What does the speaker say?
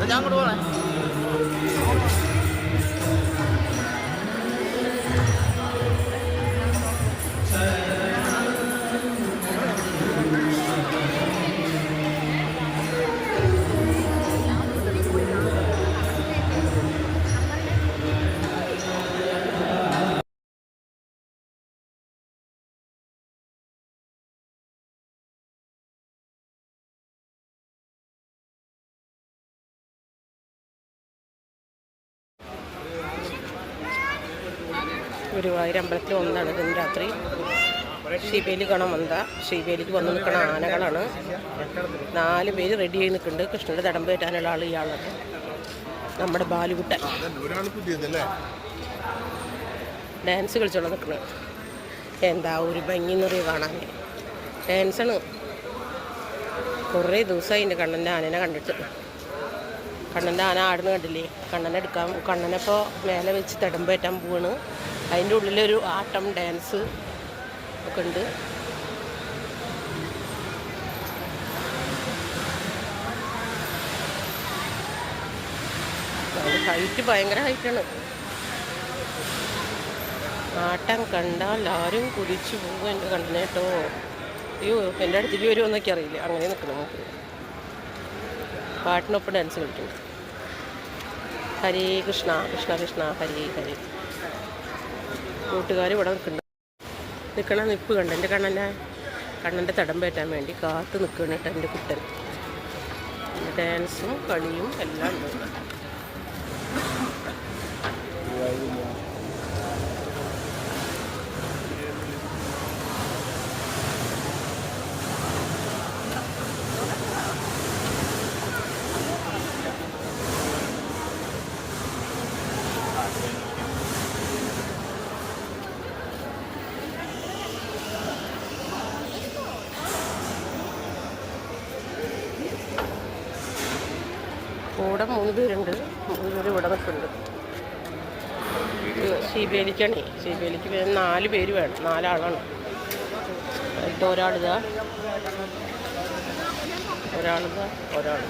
ഞാൻ അങ്ങോട്ട് പോകണേ. ഗുരുവായൂർ അമ്പലത്തിൽ ഒന്നാണ് ഇന്ന് രാത്രി. ശിവേലി കാണാൻ വന്നതാ. ശിവേലിക്ക് വന്ന് നിൽക്കുന്ന ആനകളാണ്. 4 പേര് റെഡി ആയി നിൽക്കുന്നുണ്ട്. കൃഷ്ണൻ്റെ തടമ്പ് കയറ്റാനുള്ള ആൾ ഇയാളാണ്, നമ്മുടെ ബാലുകുട്ടൻ. ഡാൻസ് കളിച്ചോളാം നിൽക്കുന്നത്. എന്താ ഒരു ഭംഗി നിറയെ കാണാൻ. ഡാൻസാണ്. കുറേ ദിവസമായി എൻ്റെ കണ്ണൻ്റെ ആനനെ കണ്ടിട്ട്. കണ്ണൻ്റെ ആന ആടുന്ന് കണ്ടില്ലേ? കണ്ണനെ എടുക്കാൻ, കണ്ണനെപ്പോൾ മേലെ വെച്ച് തടമ്പ് കയറ്റാൻ പോവാണ്. അതിൻ്റെ ഉള്ളിലൊരു ആട്ടം ഡാൻസ് ഒക്കെ ഉണ്ട്. ഹൈറ്റ് ഭയങ്കര ഹൈറ്റാണ്. ആട്ടം കണ്ടാൽ ആരും കുതിച്ചു പോകും എൻ്റെ കണ്ണനെ കേട്ടോ. അയ്യോ, എൻ്റെ അടുത്തേക്ക് വരുമോന്നൊക്കെ അറിയില്ല. അങ്ങനെ നിൽക്കണം നമുക്ക്. പാട്ടിനൊപ്പം ഡാൻസ് കളിക്കുന്നു. ഹരേ കൃഷ്ണ കൃഷ്ണ കൃഷ്ണ ഹരേ ഹരേ. കൂട്ടുകാർ ഇവിടെ നിൽക്കണ നിപ്പ് കണ്ട എൻ്റെ കണ്ണൻ്റെ തടമ്പേറ്റാൻ വേണ്ടി കാത്ത് നിൽക്കണം കേട്ടോ എൻ്റെ കുട്ടൻ. ഡാൻസും കളിയും എല്ലാം ഉണ്ട്. കൂടെ 3 പേരുണ്ട്. 3 പേര് ഇവിടെ നിൽക്കുന്നുണ്ട്. ശിവേലിക്കാണേ. ശിവേലിക്ക് 4 പേര് വേണം. 4 ആളാണ്. എന്നിട്ട് ഒരാളിതാ, ഒരാളിതാ, ഒരാൾ